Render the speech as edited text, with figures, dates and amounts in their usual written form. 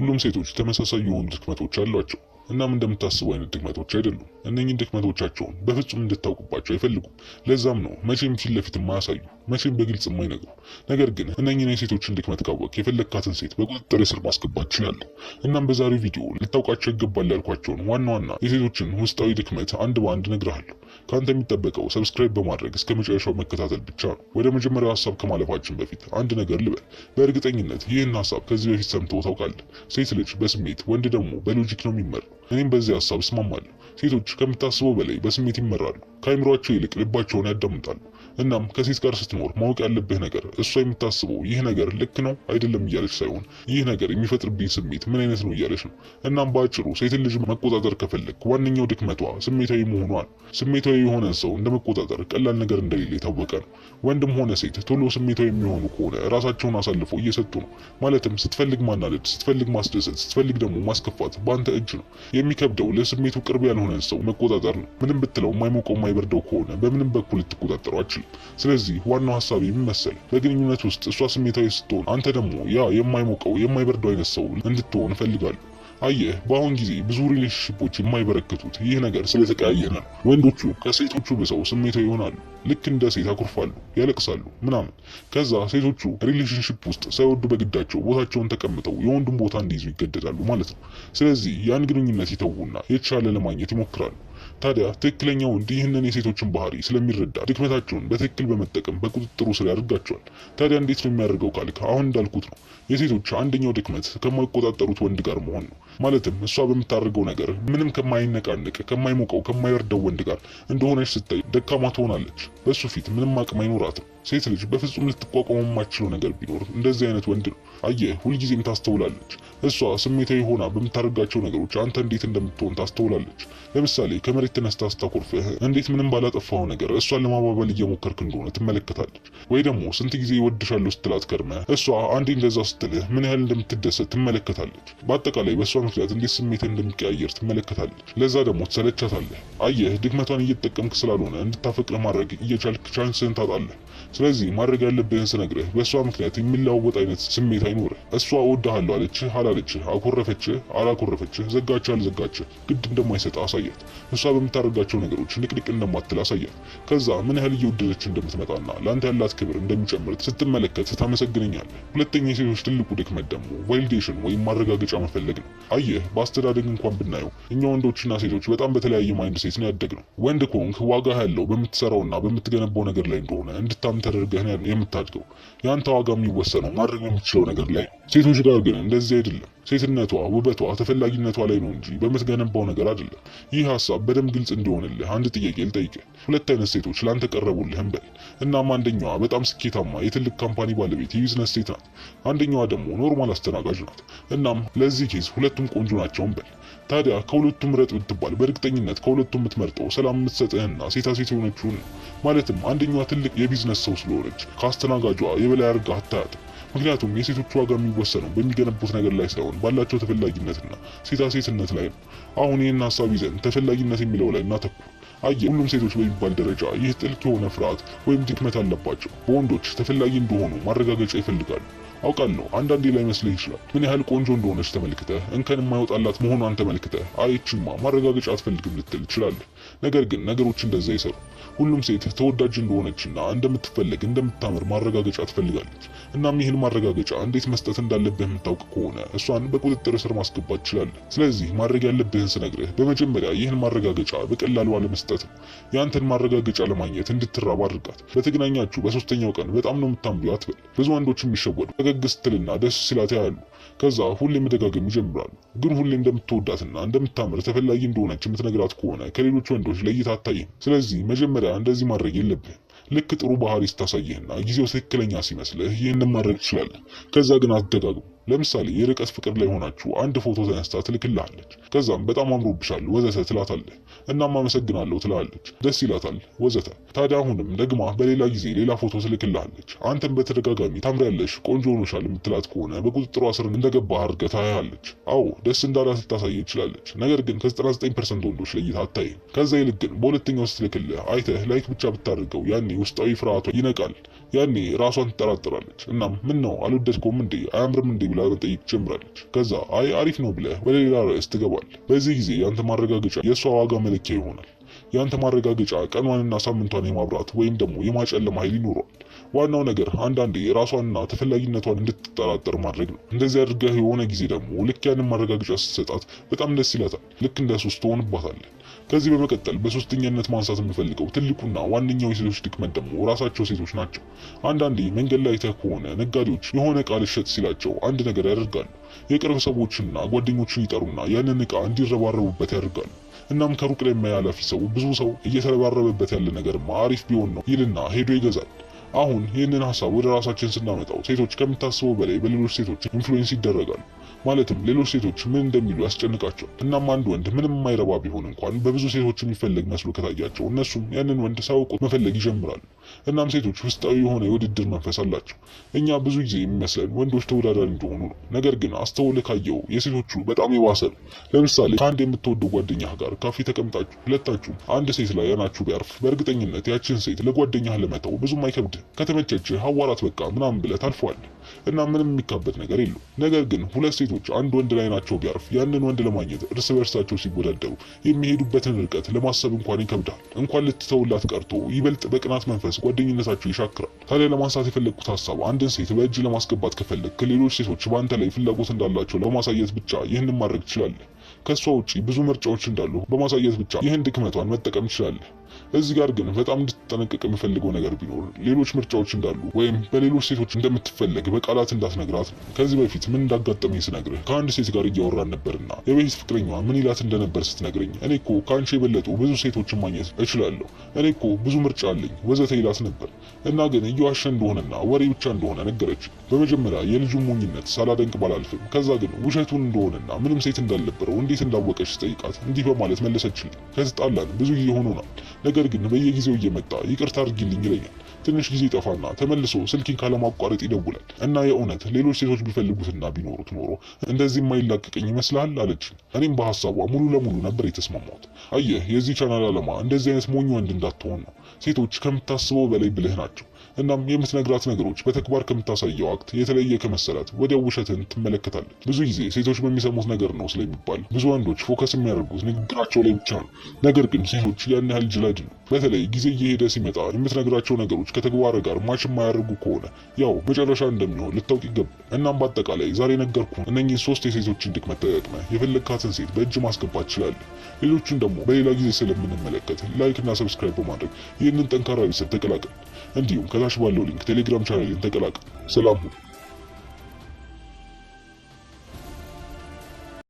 ሁሉም ሴቶች ተመሳሳይ የሆኑ ድክመቶች አሏቸው። እናም እንደምታስበው አይነት ድክመቶች አይደሉም። እነኚህን ድክመቶቻቸውን በፍጹም እንድታውቁባቸው አይፈልጉም። ለዛም ነው መቼም ፊት ለፊት የማያሳዩ፣ መቼም በግልጽ የማይነግሩ። ነገር ግን እነኚህን የሴቶችን ድክመት ካወቅ የፈለግካትን ሴት በቁጥጥር ስር ማስገባት ትችላለህ። እናም በዛሬው ቪዲዮ ልታውቃቸው ይገባል ያልኳቸውን ዋና ዋና የሴቶችን ውስጣዊ ድክመት አንድ በአንድ እነግርሃለሁ። ከአንተ የሚጠበቀው ሰብስክራይብ በማድረግ እስከ መጨረሻው መከታተል ብቻ ነው። ወደ መጀመሪያው ሀሳብ ከማለፋችን በፊት አንድ ነገር ልበል። በእርግጠኝነት ይህን ሀሳብ ከዚህ በፊት ሰምተው ታውቃለህ። ሴት ልጅ በስሜት ወንድ ደግሞ በሎጂክ ነው የሚመራው። እኔም በዚህ ሀሳብ እስማማለሁ። ሴቶች ከምታስበው በላይ በስሜት ይመራሉ። ከአይምሯቸው ይልቅ ልባቸውን ያዳምጣሉ። እናም ከሴት ጋር ስትኖር ማወቅ ያለብህ ነገር እሷ የምታስበው ይህ ነገር ልክ ነው አይደለም እያለች ሳይሆን ይህ ነገር የሚፈጥርብኝ ስሜት ምን አይነት ነው እያለች ነው። እናም በአጭሩ ሴትን ልጅ መቆጣጠር ከፈለግ ዋነኛው ድክመቷ ስሜታዊ መሆኗ ነው። ስሜታዊ የሆነ ሰው እንደመቆጣጠር ቀላል ነገር እንደሌለ የታወቀ ነው። ወንድም ሆነ ሴት ቶሎ ስሜታዊ የሚሆኑ ከሆነ ራሳቸውን አሳልፈው እየሰጡ ነው። ማለትም ስትፈልግ ማናደድ፣ ስትፈልግ ማስደሰት፣ ስትፈልግ ደግሞ ማስከፋት በአንተ እጅ ነው። የሚከብደው ለስሜቱ ቅርብ ያልሆነን ሰው መቆጣጠር ነው። ምንም ብትለው የማይሞቀው የማይበርደው ከሆነ በምንም በኩል ልትቆጣጠረው አትችልም። ስለዚህ ዋናው ሀሳብ የሚመሰል በግንኙነት ውስጥ እሷ ስሜታዊ ስትሆን አንተ ደግሞ ያ የማይሞቀው የማይበርደው አይነት ሰው እንድትሆን እፈልጋለሁ። አየህ፣ በአሁን ጊዜ ብዙ ሪሌሽንሺፖች የማይበረክቱት ይህ ነገር ስለተቀያየረ ነው። ወንዶቹ ከሴቶቹ ብሰው ስሜታዊ ይሆናሉ። ልክ እንደ ሴት አኩርፋሉ፣ ያለቅሳሉ ምናምን። ከዛ ሴቶቹ ሪሌሽንሺፕ ውስጥ ሳይወዱ በግዳቸው ቦታቸውን ተቀምጠው የወንዱን ቦታ እንዲይዙ ይገደዳሉ ማለት ነው። ስለዚህ ያን ግንኙነት ይተዉና የተሻለ ለማግኘት ይሞክራሉ። ታዲያ ትክክለኛ ወንድ ይህንን የሴቶችን ባህሪ ስለሚረዳ ድክመታቸውን በትክክል በመጠቀም በቁጥጥሩ ስር ያደርጋቸዋል። ታዲያ እንዴት ነው የሚያደርገው ካልክ አሁን እንዳልኩት ነው። የሴቶች አንደኛው ድክመት ከማይቆጣጠሩት ወንድ ጋር መሆን ነው። ማለትም እሷ በምታደርገው ነገር ምንም ከማይነቃነቅ፣ ከማይሞቀው፣ ከማይወርደው ወንድ ጋር እንደሆነች ስታይ ደካማ ትሆናለች። በሱ ፊት ምንም አቅም አይኖራትም። ሴት ልጅ በፍጹም ልትቋቋመው የማትችለው ነገር ቢኖር እንደዚህ አይነት ወንድ ነው። አየህ፣ ሁልጊዜም ታስተውላለች። እሷ ስሜታዊ ሆና በምታደርጋቸው ነገሮች አንተ እንዴት እንደምትሆን ታስተውላለች። ለምሳሌ ከመሬት ተነስታ ስታኮርፍህ እንዴት ምንም ባላጠፋው ነገር እሷን ለማባበል እየሞከርክ እንደሆነ ትመለከታለች። ወይ ደግሞ ስንት ጊዜ ይወድሻለሁ ስትላት ከርመህ እሷ አንዴ እንደዛ ስትልህ ምን ያህል እንደምትደሰት ትመለከታለች። በአጠቃላይ በእሷ ምክንያት እንዴት ስሜት እንደሚቀያየር ትመለከታለች። ለዛ ደግሞ ትሰለቻታለህ። አየህ፣ ድክመቷን እየተጠቀምክ ስላልሆነ እንድታፈቅር ማድረግ እየቻልክ ቻንስህን ታጣለህ። ስለዚህ ማድረግ ያለብህን ስነግርህ በእሷ ምክንያት የሚለዋወጥ አይነት ስሜት አይኖርህ። እሷ እወድሃለሁ አለችህ አላለችህ፣ አኮረፈችህ አላኮረፈችህ፣ ዘጋችህ አልዘጋችህ ግድ እንደማይሰጥ አሳያት። እሷ በምታደርጋቸው ነገሮች ንቅንቅ እንደማትል አሳያት። ከዛ ምን ያህል እየወደደች እንደምትመጣና ለአንተ ያላት ክብር እንደሚጨምር ስትመለከት ታመሰግነኛለህ። ሁለተኛ የሴቶች ትልቁ ድክመት ደግሞ ቫሊዴሽን ወይም ማረጋገጫ መፈለግ ነው። አየህ፣ በአስተዳደግ እንኳን ብናየው እኛ ወንዶችና ሴቶች በጣም በተለያየ ማይንድ ሴት ነው ያደግነው። ወንድ ከሆንክ ዋጋ ያለው በምትሰራውና በምትገነባው ነገር ላይ እንደሆነ እንድታምን ተደርገህ የምታድገው። ያንተ ዋጋ የሚወሰነው ማድረግ የምትችለው ነገር ላይ ነው። ሴቶች ጋር ግን እንደዚህ አይደለም። ሴትነቷ፣ ውበቷ፣ ተፈላጊነቷ ላይ ነው እንጂ በምትገነባው ነገር አይደለም። ይህ ሀሳብ በደንብ ግልጽ እንዲሆንልህ አንድ ጥያቄ ልጠይቅህ። ሁለት አይነት ሴቶች ላንተ ቀረቡልህ እንበል። እናም አንደኛዋ በጣም ስኬታማ የትልቅ ካምፓኒ ባለቤት የቢዝነስ ሴት ናት። አንደኛዋ ደግሞ ኖርማል አስተናጋጅ ናት። እናም ለዚህ ኬዝ ሁለቱም ቆንጆ ናቸው እንበል። ታዲያ ከሁለቱም ምረጥ ብትባል በእርግጠኝነት ከሁለቱም የምትመርጠው ሰላም የምትሰጥህና ሴታ ሴት የሆነችውን ነው። ማለትም አንደኛዋ ትልቅ የቢዝነስ ሰው ስለሆነች ከአስተናጋጇ የበላይ አድርጋ አታያትም። ምክንያቱም የሴቶች ዋጋ የሚወሰነው በሚገነቡት ነገር ላይ ሳይሆን ባላቸው ተፈላጊነትና ሴታ ሴትነት ላይ ነው። አሁን ይህን ሀሳብ ይዘን ተፈላጊነት የሚለው ላይ እናተኩር። አየህ፣ ሁሉም ሴቶች በሚባል ደረጃ ይህ ጥልቅ የሆነ ፍርሃት ወይም ድክመት አለባቸው። በወንዶች ተፈላጊ እንደሆኑ ማረጋገጫ ይፈልጋሉ። አውቃለሁ አንዳንዴ ላይ መስልህ ይችላል። ምን ያህል ቆንጆ እንደሆነች ተመልክተህ እንከን የማይወጣላት መሆኗን ተመልክተህ አይችማ ማረጋገጫ አትፈልግም ልትል ትችላለህ። ነገር ግን ነገሮች እንደዛ ይሰሩ። ሁሉም ሴት ተወዳጅ እንደሆነችና እንደምትፈለግ እንደምታምር ማረጋገጫ ትፈልጋለች። እናም ይህን ማረጋገጫ እንዴት መስጠት እንዳለብህ የምታውቅ ከሆነ እሷን በቁጥጥር ስር ማስገባት ትችላለህ። ስለዚህ ማድረግ ያለብህን ስነግርህ በመጀመሪያ ይህን ማረጋገጫ በቀላሉ አለመስጠት ነው። ያንተን ማረጋገጫ ለማግኘት እንድትራብ አድርጋት። በተገናኛችሁ በሶስተኛው ቀን በጣም ነው የምታምሪው አትበል። ብዙ ወንዶች የሚሸወዱ ፈገግ ስትልና ደስ ሲላት ያያሉ። ከዛ ሁሌም መደጋገም ይጀምራሉ። ግን ሁሌም እንደምትወዳትና እንደምታምር ተፈላጊ እንደሆነች የምትነግራት ከሆነ ከሌሎች ወንዶች ለይታ አታይም። ስለዚህ መጀመሪያ እንደዚህ ማድረግ የለብህም። ልክ ጥሩ ባህሪ ስታሳይህና ጊዜው ትክክለኛ ሲመስልህ ይህንን ማድረግ ትችላለህ። ከዛ ግን አትደጋግሙ። ለምሳሌ የርቀት ፍቅር ላይ ሆናችሁ አንድ ፎቶ ተነስታ ትልክልሃለች። ከዛም በጣም አምሮብሻል ወዘተ ትላታለህ። እናም አመሰግናለሁ ትላለች። ደስ ይላታል ወዘተ። ታዲያ አሁንም ደግማ በሌላ ጊዜ ሌላ ፎቶ ትልክልሃለች። አንተም በተደጋጋሚ ታምሪያለሽ፣ ቆንጆ ሆነሻል የምትላት ከሆነ በቁጥጥሯ ስር እንደገባህ አድርገህ ታያለች። አዎ ደስ እንዳላት ልታሳይ ትችላለች። ነገር ግን ከ99% ወንዶች ለይታ አታይም። ከዛ ይልቅ ግን በሁለተኛው ስትልክልህ አይተህ ላይክ ብቻ ብታደርገው ያኔ ውስጣዊ ፍርሃቷ ይነቃል። ያኔ ራሷን ትጠራጠራለች። እናም ምን ነው አልወደድከውም እንዴ አያምርም እንዴ ብላ መጠየቅ ጀምራለች። ከዛ አይ አሪፍ ነው ብለህ ወደ ሌላ ርዕስ ትገባለህ። በዚህ ጊዜ ያንተ ማረጋገጫ የእሷ ዋጋ መለኪያ ይሆናል። ያንተ ማረጋገጫ ቀኗንና ሳምንቷን የማብራት ወይም ደግሞ የማጨለም ኃይል ይኖረዋል። ዋናው ነገር አንዳንዴ ራሷንና ተፈላጊነቷን እንድትጠራጠር ማድረግ ነው። እንደዚህ አድርገህ የሆነ ጊዜ ደግሞ ልክ ያንን ማረጋገጫ ስትሰጣት በጣም ደስ ይላታል። ልክ እንደ ሱስ ትሆንባታለህ። ከዚህ በመቀጠል በሶስተኛነት ማንሳት የምፈልገው ትልቁና ዋነኛው የሴቶች ድክመት ደግሞ ራሳቸው ሴቶች ናቸው። አንዳንዴ መንገድ ላይ አይተህ ከሆነ ነጋዴዎች የሆነ ዕቃ ልሸጥ ሲላቸው አንድ ነገር ያደርጋሉ። የቅርብ ሰዎችንና ጓደኞችን ይጠሩና ያንን ዕቃ እንዲረባረቡበት ያደርጋሉ። እናም ከሩቅ ላይ የማያላፊ ሰው ብዙ ሰው እየተረባረበበት ያለ ነገርማ አሪፍ ቢሆን ነው ይልና ሄዶ ይገዛል። አሁን ይህንን ሀሳብ ወደ ራሳችን ስናመጣው ሴቶች ከምታስበው በላይ በሌሎች ሴቶች ኢንፍሉዌንስ ይደረጋሉ። ማለትም ሌሎች ሴቶች ምን እንደሚሉ ያስጨንቃቸዋል። እናም አንድ ወንድ ምንም የማይረባ ቢሆን እንኳን በብዙ ሴቶች የሚፈለግ መስሎ ከታያቸው እነሱም ያንን ወንድ ሳያውቁት መፈለግ ይጀምራሉ። እናም ሴቶች ውስጣዊ የሆነ የውድድር መንፈስ አላቸው። እኛ ብዙ ጊዜ የሚመስለን ወንዶች ተወዳዳሪ እንደሆኑ ነው። ነገር ግን አስተውለህ ካየው የሴቶቹ በጣም የባሰ ነው። ለምሳሌ ከአንድ የምትወደው ጓደኛህ ጋር ካፌ ተቀምጣችሁ ሁለታችሁም አንድ ሴት ላይ አይናችሁ ቢያርፍ በእርግጠኝነት ያችን ሴት ለጓደኛህ ለመተው ብዙም አይከብድህ። ከተመቸችህ አዋራት በቃ ምናምን ብለህ ታልፈዋለህ እና ምንም የሚካበድ ነገር የለው። ነገር ግን ሁለት ሴቶች አንድ ወንድ ላይ ናቸው ቢያርፍ ያንን ወንድ ለማግኘት እርስ በርሳቸው ሲወዳደሩ የሚሄዱበትን ርቀት ለማሰብ እንኳን ይከብዳል። እንኳን ልትተውላት ቀርቶ ይበልጥ በቅናት መንፈስ ጓደኝነታቸው ይሻክራል። ታዲያ ለማንሳት የፈለግኩት ሀሳብ አንድን ሴት በእጅ ለማስገባት ከፈለግ ከሌሎች ሴቶች በአንተ ላይ ፍላጎት እንዳላቸው ለማሳየት ብቻ ይህንን ማድረግ ትችላለህ። ከሷ ውጪ ብዙ ምርጫዎች እንዳሉ በማሳየት ብቻ ይህን ድክመቷን መጠቀም ትችላለህ። እዚህ ጋር ግን በጣም እንድትጠነቀቅ የምፈልገው ነገር ቢኖር ሌሎች ምርጫዎች እንዳሉ ወይም በሌሎች ሴቶች እንደምትፈለግ በቃላት እንዳትነግራት ነው። ከዚህ በፊት ምን እንዳጋጠመኝ ስነግርህ ከአንድ ሴት ጋር እያወራን ነበርና የበፊት ፍቅረኛዋ ምን ይላት እንደነበር ስትነግረኝ እኔ እኮ ከአንቺ የበለጡ ብዙ ሴቶችን ማግኘት እችላለሁ፣ እኔ እኮ ብዙ ምርጫ አለኝ ወዘተ ይላት ነበር። እና ግን እየዋሸ እንደሆነና ወሬ ብቻ እንደሆነ ነገረች። በመጀመሪያ የልጁን ሞኝነት ሳላደንቅ ባላልፍም ከዛ ግን ውሸቱን እንደሆነና ምንም ሴት እንዳልነበረው እንዴት እንዳወቀች ስጠይቃት እንዲህ በማለት መለሰችልኝ። ከተጣላን ብዙ ጊዜ ሆኖናል። ነገር ግን በየጊዜው እየመጣ ይቅርታ አድርጊልኝ ይለኛል። ትንሽ ጊዜ ጠፋና ተመልሶ ስልኬን ካለማቋረጥ ይደውላል እና የእውነት ሌሎች ሴቶች ቢፈልጉትና ቢኖሩት ኖሮ እንደዚህ የማይላቀቀኝ ይመስልሃል አለች። እኔም በሐሳቧ ሙሉ ለሙሉ ነበር የተስማማሁት። አየህ የዚህ ቻናል ዓላማ እንደዚህ አይነት ሞኝ ወንድ እንዳትሆን ነው። ሴቶች ከምታስበው በላይ ብልህ ናቸው። እናም የምትነግራት ነገሮች በተግባር ከምታሳየው አክት የተለየ ከመሰላት ወዲያው ውሸትን ትመለከታለች። ብዙ ጊዜ ሴቶች በሚሰሙት ነገር ነው ስለሚባል ብዙ ወንዶች ፎከስ የሚያደርጉት ንግግራቸው ላይ ብቻ ነው። ነገር ግን ሴቶች ያን ያህል ጅላጅ ነው። በተለይ ጊዜ እየሄደ ሲመጣ የምትነግራቸው ነገሮች ከተግባር ጋር ማች የማያደርጉ ከሆነ ያው መጨረሻ እንደሚሆን ልታውቅ ይገባል። እናም በአጠቃላይ ዛሬ ነገርኩ እነኚህ 3 የሴቶችን ድክመት ተጠቅመህ የፈለግካትን ሴት በእጅ ማስገባት ትችላለህ። ሌሎቹን ደግሞ በሌላ ጊዜ ስለምንመለከት ላይክ እና ሰብስክራይብ በማድረግ ይህንን ጠንካራ ቤተሰብ ተቀላቀል። እንዲሁም ከታች ባለው ሊንክ ቴሌግራም ቻናሌን ተቀላቀል። ሰላም ሁኑ።